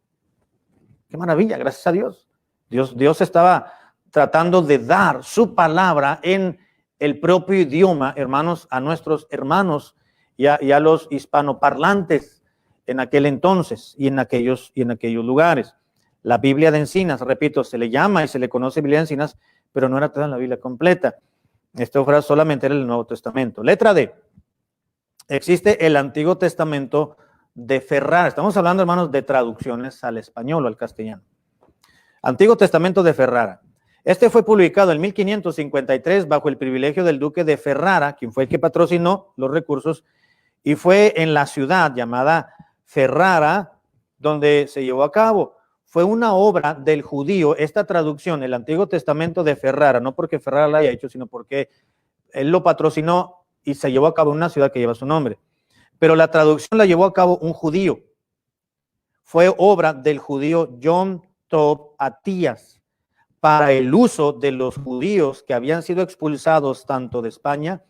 ¡Qué maravilla! Gracias a Dios. Dios estaba tratando de dar su palabra en el propio idioma, hermanos, a nuestros hermanos y a los hispanoparlantes en aquel entonces y en aquellos lugares. La Biblia de Encinas, repito, se le llama y se le conoce Biblia de Encinas, pero no era toda la Biblia completa. Esto fuera solamente era el Nuevo Testamento. Letra D. Existe el Antiguo Testamento de Ferrara. Estamos hablando, hermanos, de traducciones al español o al castellano. Antiguo Testamento de Ferrara. Este fue publicado en 1553 bajo el privilegio del duque de Ferrara, quien fue el que patrocinó los recursos, y fue en la ciudad llamada Ferrara donde se llevó a cabo. Fue una obra del judío, esta traducción, el Antiguo Testamento de Ferrara, no porque Ferrara la haya hecho, sino porque él lo patrocinó y se llevó a cabo en una ciudad que lleva su nombre. Pero la traducción la llevó a cabo un judío. Fue obra del judío John Tob Atías para el uso de los judíos que habían sido expulsados tanto de España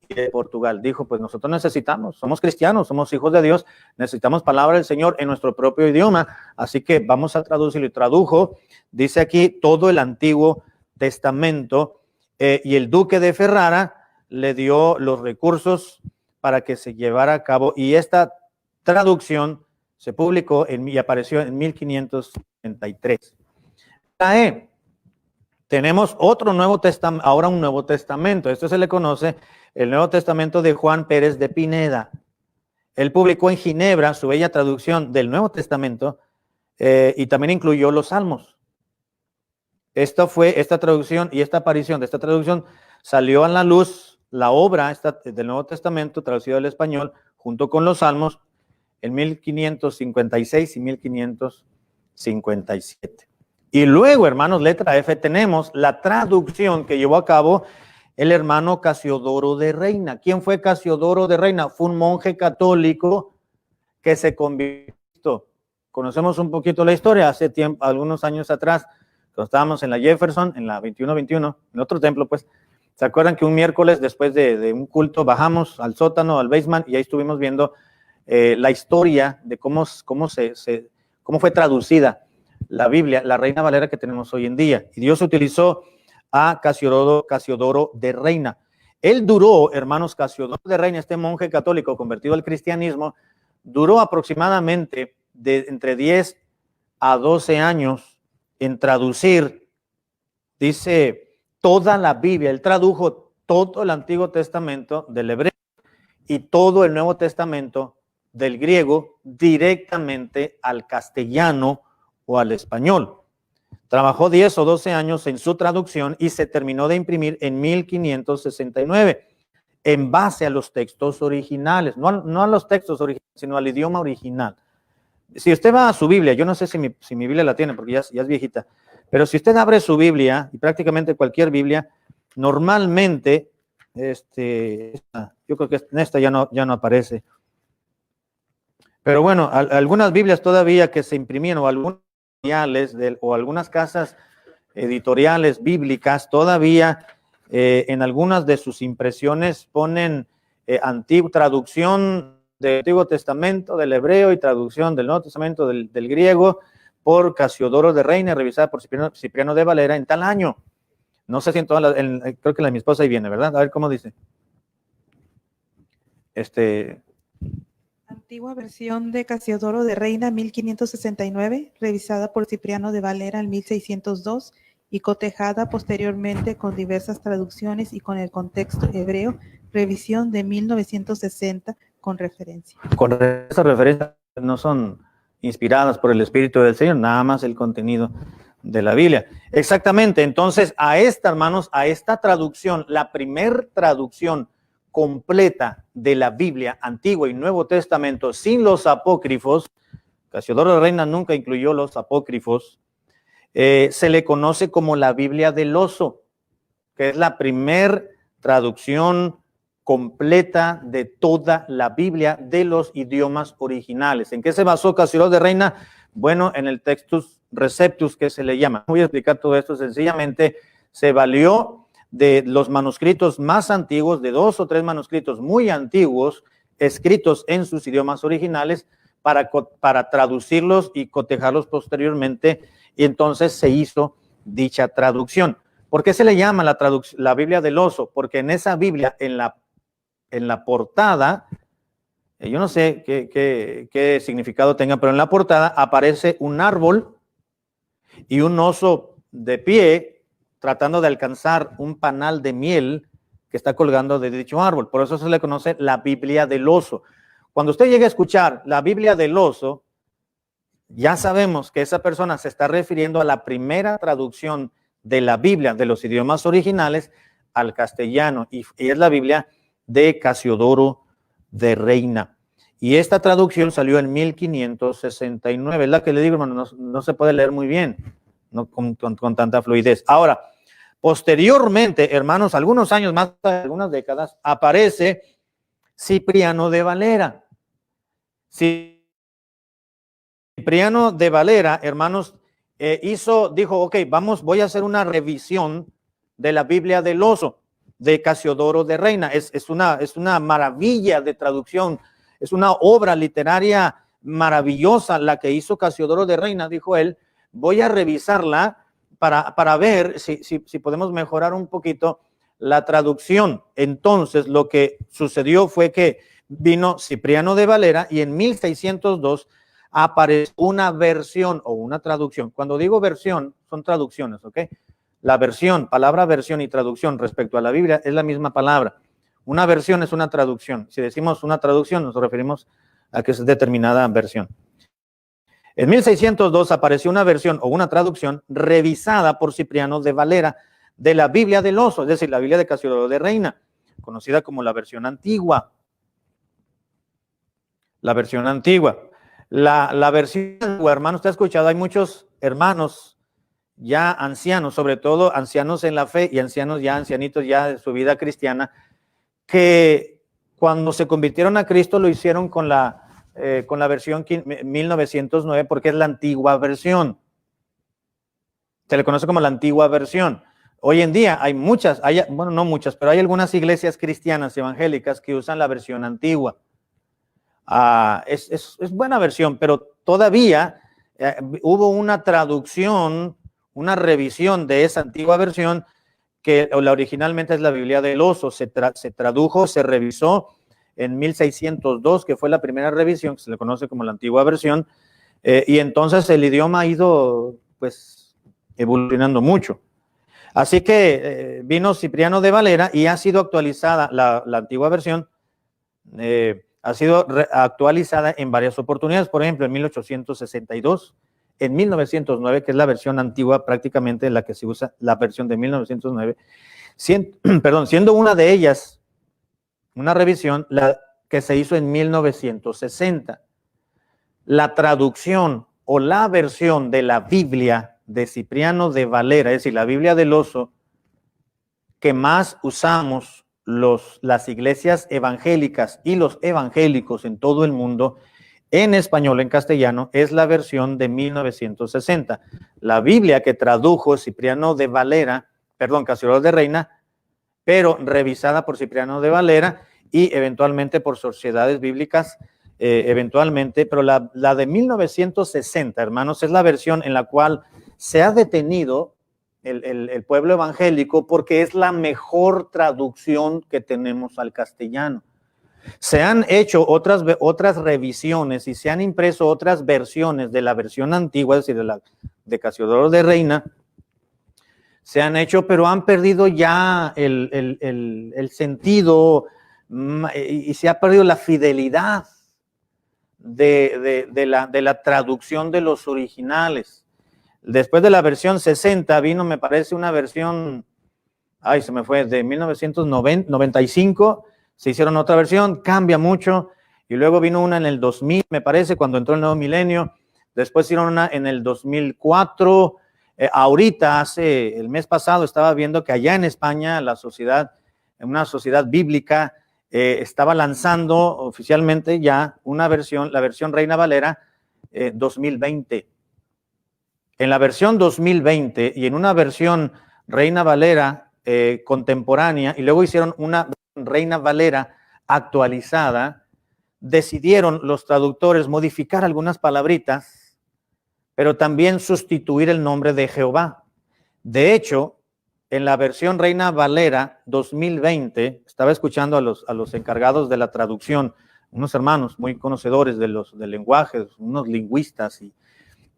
y de Portugal. Dijo, pues nosotros necesitamos, somos cristianos, somos hijos de Dios, necesitamos palabra del Señor en nuestro propio idioma, así que vamos a traducirlo. Y tradujo, dice aquí, todo el Antiguo Testamento, y el duque de Ferrara le dio los recursos para que se llevara a cabo, y esta traducción se publicó y apareció en 1533. Tenemos otro Nuevo Testamento, ahora un Nuevo Testamento. Esto se le conoce el Nuevo Testamento de Juan Pérez de Pineda. Él publicó en Ginebra su bella traducción del Nuevo Testamento y también incluyó los Salmos. Esta traducción y esta aparición de esta traducción salió a la luz la obra del Nuevo Testamento traducido al español junto con los Salmos en 1556 y 1557. Y luego, hermanos, letra F, tenemos la traducción que llevó a cabo el hermano Casiodoro de Reina. ¿Quién fue Casiodoro de Reina? Fue un monje católico que se convirtió. Conocemos un poquito la historia. Hace tiempo, algunos años atrás, cuando estábamos en la Jefferson, en la 2121, en otro templo, pues, ¿se acuerdan que un miércoles después de un culto bajamos al sótano, al basement, y ahí estuvimos viendo la historia de cómo fue traducida la Biblia, la Reina Valera que tenemos hoy en día? Y Dios utilizó a Casiodoro de Reina. Él duró, hermanos, Casiodoro de Reina, este monje católico convertido al cristianismo, duró aproximadamente entre 10 a 12 años en traducir, dice, toda la Biblia. Él tradujo todo el Antiguo Testamento del hebreo y todo el Nuevo Testamento del griego directamente al castellano o al español. Trabajó 10 o 12 años en su traducción y se terminó de imprimir en 1569 en base a los textos originales, no a los textos originales, sino al idioma original. Si usted va a su Biblia, yo no sé si mi Biblia la tiene porque ya es viejita, Pero si usted abre su Biblia, y prácticamente cualquier Biblia, normalmente, yo creo que en esta ya no aparece. Pero bueno, algunas Biblias todavía que se imprimían, o algunas o algunas casas editoriales bíblicas, todavía en algunas de sus impresiones ponen traducción del Antiguo Testamento del hebreo y traducción del Nuevo Testamento del griego por Casiodoro de Reina, revisada por Cipriano de Valera en tal año. No sé si en todas creo que la de mi esposa ahí viene, ¿verdad? A ver cómo dice. Antigua versión de Casiodoro de Reina 1569, revisada por Cipriano de Valera en 1602 y cotejada posteriormente con diversas traducciones y con el contexto hebreo, revisión de 1960 con referencia. Con esas referencias no son inspiradas por el Espíritu del Señor, nada más el contenido de la Biblia. Exactamente, entonces hermanos, a esta traducción, la primer traducción completa de la Biblia, Antiguo y Nuevo Testamento, sin los apócrifos, Casiodoro de Reina nunca incluyó los apócrifos, se le conoce como la Biblia del Oso, que es la primer traducción completa de toda la Biblia de los idiomas originales. ¿En qué se basó Casiodoro de Reina? Bueno, en el Textus Receptus, que se le llama. Voy a explicar todo esto. Sencillamente se valió de los manuscritos más antiguos, de 2 o 3 manuscritos muy antiguos, escritos en sus idiomas originales, para traducirlos y cotejarlos posteriormente, y entonces se hizo dicha traducción. ¿Por qué se le llama la Biblia del Oso? Porque en esa Biblia, en la portada, yo no sé qué significado tenga, pero en la portada aparece un árbol y un oso de pie tratando de alcanzar un panal de miel que está colgando de dicho árbol. Por eso se le conoce la Biblia del Oso. Cuando usted llegue a escuchar la Biblia del Oso, ya sabemos que esa persona se está refiriendo a la primera traducción de la Biblia de los idiomas originales al castellano, y es la Biblia de Casiodoro de Reina. Y esta traducción salió en 1569, es la que le digo, hermano, no se puede leer muy bien, no con tanta fluidez. Ahora, posteriormente, hermanos, algunos años más, algunas décadas, aparece Cipriano de Valera. Cipriano de Valera, hermanos, dijo, ok, voy a hacer una revisión de la Biblia del Oso, de Casiodoro de Reina. Es una maravilla de traducción, es una obra literaria maravillosa la que hizo Casiodoro de Reina, dijo él. Voy a revisarla para ver si podemos mejorar un poquito la traducción. Entonces, lo que sucedió fue que vino Cipriano de Valera y en 1602 apareció una versión o una traducción. Cuando digo versión, son traducciones, ¿ok? La versión, palabra versión y traducción respecto a la Biblia es la misma palabra. Una versión es una traducción. Si decimos una traducción, nos referimos a que es determinada versión. En 1602 apareció una versión o una traducción revisada por Cipriano de Valera de la Biblia del Oso, es decir, la Biblia de Casiodoro de Reina, conocida como la versión antigua. La versión antigua. La versión antigua, hermano, usted ha escuchado, hay muchos hermanos ya ancianos, sobre todo ancianos en la fe y ancianos ya, ancianitos ya de su vida cristiana, que cuando se convirtieron a Cristo lo hicieron con la versión 1909, porque es la antigua versión. Se le conoce como la antigua versión. Hoy en día hay muchas, bueno, no muchas, pero hay algunas iglesias cristianas evangélicas que usan la versión antigua. Es buena versión, pero todavía hubo una traducción, una revisión de esa antigua versión, que originalmente es la Biblia del Oso. Se tradujo, se revisó en 1602, que fue la primera revisión, que se le conoce como la antigua versión, y entonces el idioma ha ido pues evolucionando mucho. Así que vino Cipriano de Valera y ha sido actualizada la antigua versión, ha sido actualizada en varias oportunidades, por ejemplo en 1862, en 1909, que es la versión antigua prácticamente la que se usa, la versión de 1909, siendo una de ellas una revisión la que se hizo en 1960. La traducción o la versión de la Biblia de Cipriano de Valera, es decir, la Biblia del oso, que más usamos las iglesias evangélicas y los evangélicos en todo el mundo, en español, en castellano, es la versión de 1960. La Biblia que tradujo Cipriano de Valera, Casiodoro de Reina, pero revisada por Cipriano de Valera y eventualmente por sociedades bíblicas, eventualmente, pero la de 1960, hermanos, es la versión en la cual se ha detenido el pueblo evangélico porque es la mejor traducción que tenemos al castellano. Se han hecho otras revisiones y se han impreso otras versiones de la versión antigua, es decir, de Casiodoro de Reina, se han hecho, pero han perdido ya el sentido y se ha perdido la fidelidad de la traducción de los originales. Después de la versión 60 vino, me parece, una versión, se me fue, de 1995, se hicieron otra versión, cambia mucho, y luego vino una en el 2000, me parece, cuando entró el nuevo milenio. Después hicieron una en el 2004, ahorita, el mes pasado, estaba viendo que allá en España, una sociedad bíblica, estaba lanzando oficialmente ya una versión, la versión Reina Valera 2020. En la versión 2020 y en una versión Reina Valera contemporánea, y luego hicieron una Reina Valera actualizada, decidieron los traductores modificar algunas palabritas, pero también sustituir el nombre de Jehová. De hecho, en la versión Reina Valera 2020, estaba escuchando a los encargados de la traducción, unos hermanos muy conocedores del lenguaje, unos lingüistas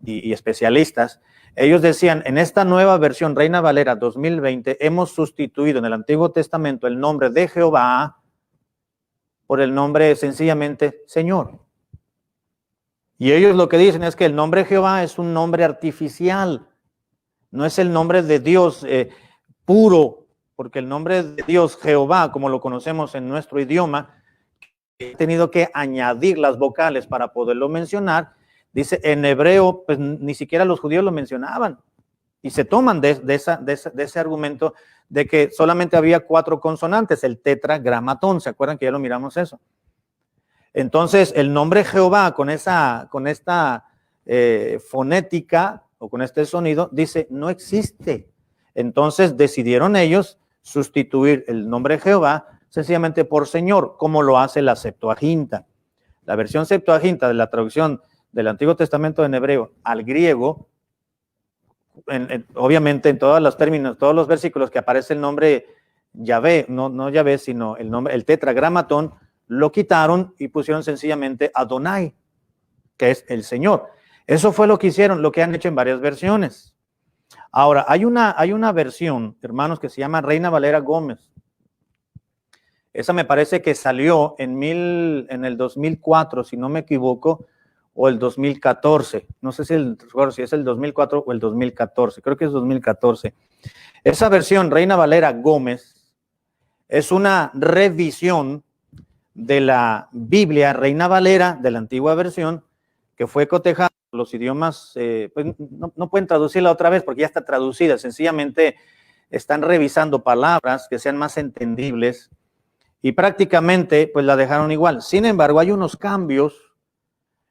y especialistas. Ellos decían, en esta nueva versión Reina Valera 2020 hemos sustituido en el Antiguo Testamento el nombre de Jehová por el nombre sencillamente Señor. Y ellos lo que dicen es que el nombre Jehová es un nombre artificial, no es el nombre de Dios puro, porque el nombre de Dios Jehová, como lo conocemos en nuestro idioma, he tenido que añadir las vocales para poderlo mencionar. Dice, en hebreo, pues ni siquiera los judíos lo mencionaban. Y se toman de ese argumento de que solamente había 4 consonantes, el tetragramatón. ¿Se acuerdan que ya lo miramos eso? Entonces, el nombre Jehová con esta fonética o con este sonido, dice, no existe. Entonces, decidieron ellos sustituir el nombre Jehová sencillamente por Señor, como lo hace la Septuaginta. La versión Septuaginta de la traducción del Antiguo Testamento en hebreo al griego, obviamente en todos los términos, todos los versículos que aparece el nombre Yahvé, no Yahvé, sino el tetragramatón, lo quitaron y pusieron sencillamente Adonai, que es el Señor. Eso fue lo que hicieron, lo que han hecho en varias versiones. Ahora, hay una versión, hermanos, que se llama Reina Valera Gómez. Esa me parece que salió en el 2004, si no me equivoco, o el 2014. No sé si es el 2004 o el 2014. Creo que es 2014. Esa versión, Reina Valera Gómez, es una revisión de la Biblia Reina Valera, de la antigua versión, que fue cotejada por los idiomas, pues no pueden traducirla otra vez porque ya está traducida. Sencillamente están revisando palabras que sean más entendibles y prácticamente pues la dejaron igual. Sin embargo, hay unos cambios,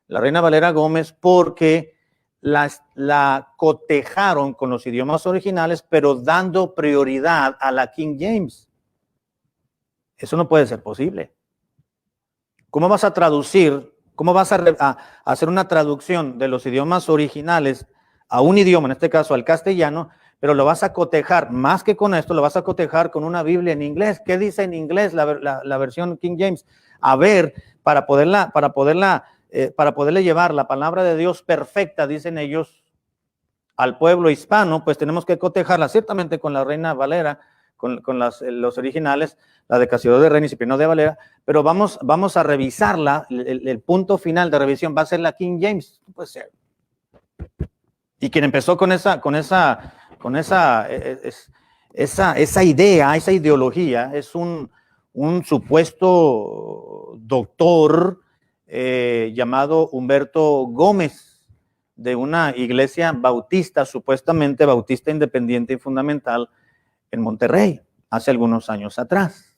la Reina Valera Gómez, porque la cotejaron con los idiomas originales, pero dando prioridad a la King James. Eso no puede ser posible. ¿Cómo vas a traducir, cómo vas a hacer una traducción de los idiomas originales a un idioma, en este caso al castellano, pero lo vas a cotejar, más que con esto, lo vas a cotejar con una Biblia en inglés? ¿Qué dice en inglés la versión King James? A ver, para poderle llevar la palabra de Dios perfecta, dicen ellos, al pueblo hispano, pues tenemos que cotejarla ciertamente con la Reina Valera, con los originales, la de Casiodoro de Reina y Cipriano de Valera, pero vamos a revisarla. El punto final de revisión va a ser la King James. No puede ser. Y quien empezó con esa idea, esa ideología, es un supuesto doctor llamado Humberto Gómez. de una iglesia bautista, supuestamente bautista independiente y fundamental en Monterrey, hace algunos años atrás.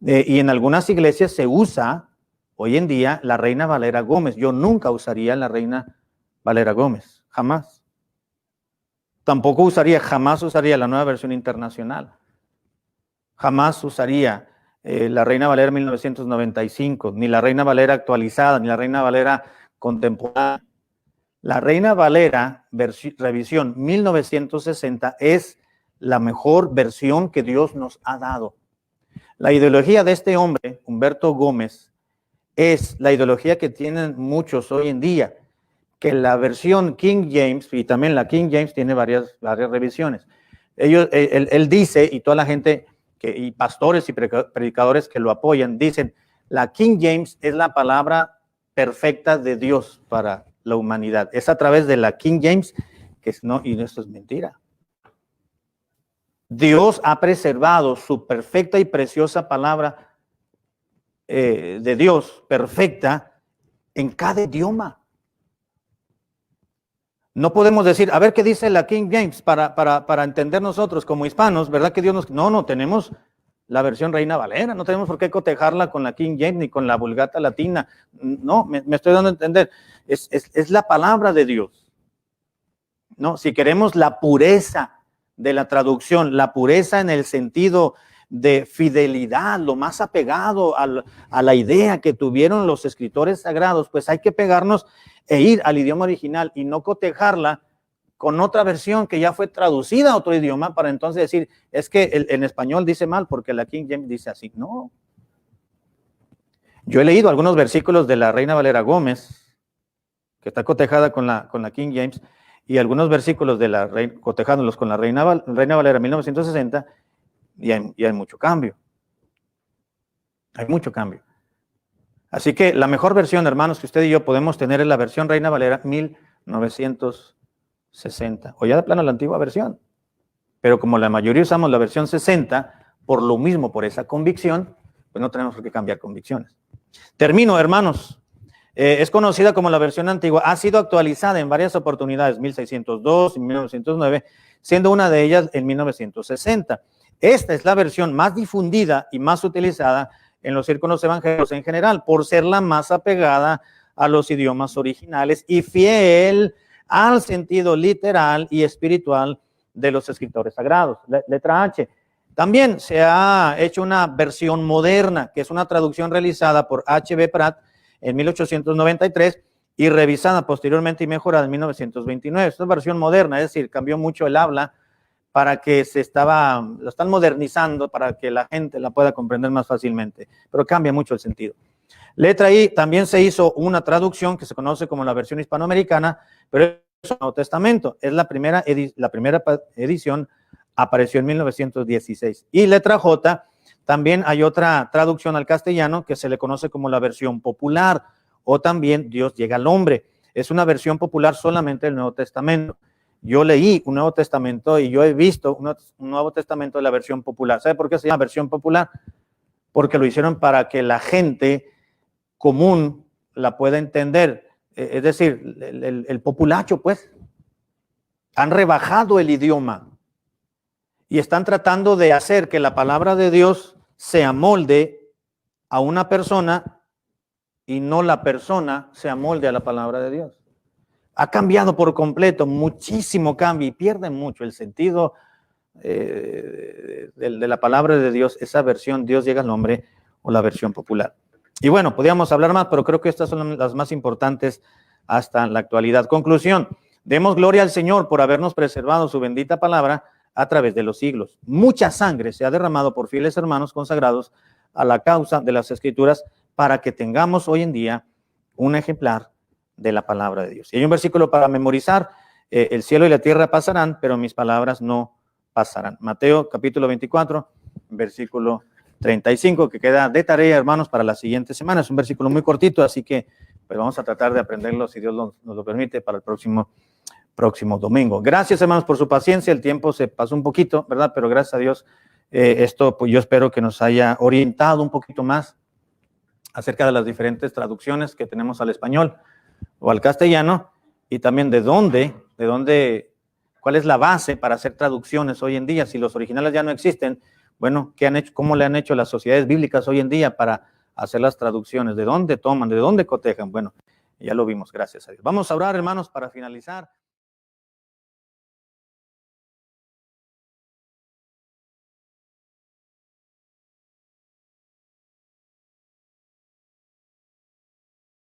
Y en algunas iglesias se usa hoy en día la Reina Valera Gómez. Yo nunca usaría la Reina Valera Gómez, jamás. Tampoco jamás usaría la Nueva Versión Internacional. Jamás usaría la Reina Valera 1995, ni la Reina Valera actualizada, ni la Reina Valera contemporánea. La Reina Valera revisión 1960 es la mejor versión que Dios nos ha dado. La ideología de este hombre, Humberto Gómez, es la ideología que tienen muchos hoy en día, que la versión King James, y también la King James tiene varias revisiones. Él dice, y toda la gente, y pastores y predicadores que lo apoyan, dicen, la King James es la palabra perfecta de Dios para la humanidad. Es a través de la King James, y esto es mentira. Dios ha preservado su perfecta y preciosa palabra de Dios, perfecta, en cada idioma. No podemos decir, a ver qué dice la King James para entender nosotros como hispanos, ¿verdad? Que Dios nos... No, tenemos la versión Reina Valera, no tenemos por qué cotejarla con la King James ni con la Vulgata Latina. No, me estoy dando a entender. Es la palabra de Dios. No, si queremos la pureza de la traducción, la pureza en el sentido de fidelidad, lo más apegado a la idea que tuvieron los escritores sagrados, pues hay que pegarnos e ir al idioma original y no cotejarla con otra versión que ya fue traducida a otro idioma para entonces decir, es que en español dice mal porque la King James dice así. No. Yo he leído algunos versículos de la Reina Valera Gómez, que está cotejada con la King James, y algunos versículos de cotejándolos con la Reina Valera 1960, y hay mucho cambio. Hay mucho cambio. Así que la mejor versión, hermanos, que usted y yo podemos tener es la versión Reina Valera 1960, o ya de plano la antigua versión. Pero como la mayoría usamos la versión 60, por lo mismo, por esa convicción, pues no tenemos por qué cambiar convicciones. Termino, hermanos. Es conocida como la versión antigua, ha sido actualizada en varias oportunidades, 1602 y 1909, siendo una de ellas en 1960. Esta es la versión más difundida y más utilizada en los círculos evangélicos en general, por ser la más apegada a los idiomas originales y fiel al sentido literal y espiritual de los escritores sagrados. Letra H. También se ha hecho una versión moderna, que es una traducción realizada por H.B. Pratt en 1893 y revisada posteriormente y mejorada en 1929. Es una versión moderna, es decir, cambió mucho el habla para que lo están modernizando para que la gente la pueda comprender más fácilmente, pero cambia mucho el sentido. Letra I, también se hizo una traducción que se conoce como la versión hispanoamericana, pero es el Nuevo Testamento, es la primera edición, apareció en 1916. Y letra J, también hay otra traducción al castellano que se le conoce como la versión popular, o también Dios llega al hombre. Es una versión popular solamente del Nuevo Testamento. Yo leí un Nuevo Testamento y yo he visto un Nuevo Testamento de la versión popular. ¿Sabe por qué se llama versión popular? Porque lo hicieron para que la gente común la pueda entender. Es decir, el populacho, pues. Han rebajado el idioma y están tratando de hacer que la palabra de Dios se amolde a una persona y no la persona se amolde a la palabra de Dios. Ha cambiado por completo, muchísimo cambio, y pierden mucho el sentido de la palabra de Dios, esa versión Dios llega al hombre o la versión popular. Y bueno, podríamos hablar más, pero creo que estas son las más importantes hasta la actualidad. Conclusión, demos gloria al Señor por habernos preservado su bendita palabra a través de los siglos. Mucha sangre se ha derramado por fieles hermanos consagrados a la causa de las Escrituras para que tengamos hoy en día un ejemplar de la palabra de Dios. Y hay un versículo para memorizar, el cielo y la tierra pasarán, pero mis palabras no pasarán. Mateo capítulo 24, versículo 35, que queda de tarea, hermanos, para la siguiente semana. Es un versículo muy cortito, así que pues vamos a tratar de aprenderlo, si Dios nos lo permite, para el próximo domingo. Gracias, hermanos, por su paciencia. El tiempo se pasó un poquito, ¿verdad? Pero gracias a Dios, esto pues yo espero que nos haya orientado un poquito más acerca de las diferentes traducciones que tenemos al español o al castellano, y también cuál es la base para hacer traducciones hoy en día. Si los originales ya no existen, bueno, ¿qué han hecho? ¿Cómo le han hecho las sociedades bíblicas hoy en día para hacer las traducciones? ¿De dónde toman? ¿De dónde cotejan? Bueno, ya lo vimos, gracias a Dios. Vamos a orar, hermanos, para finalizar.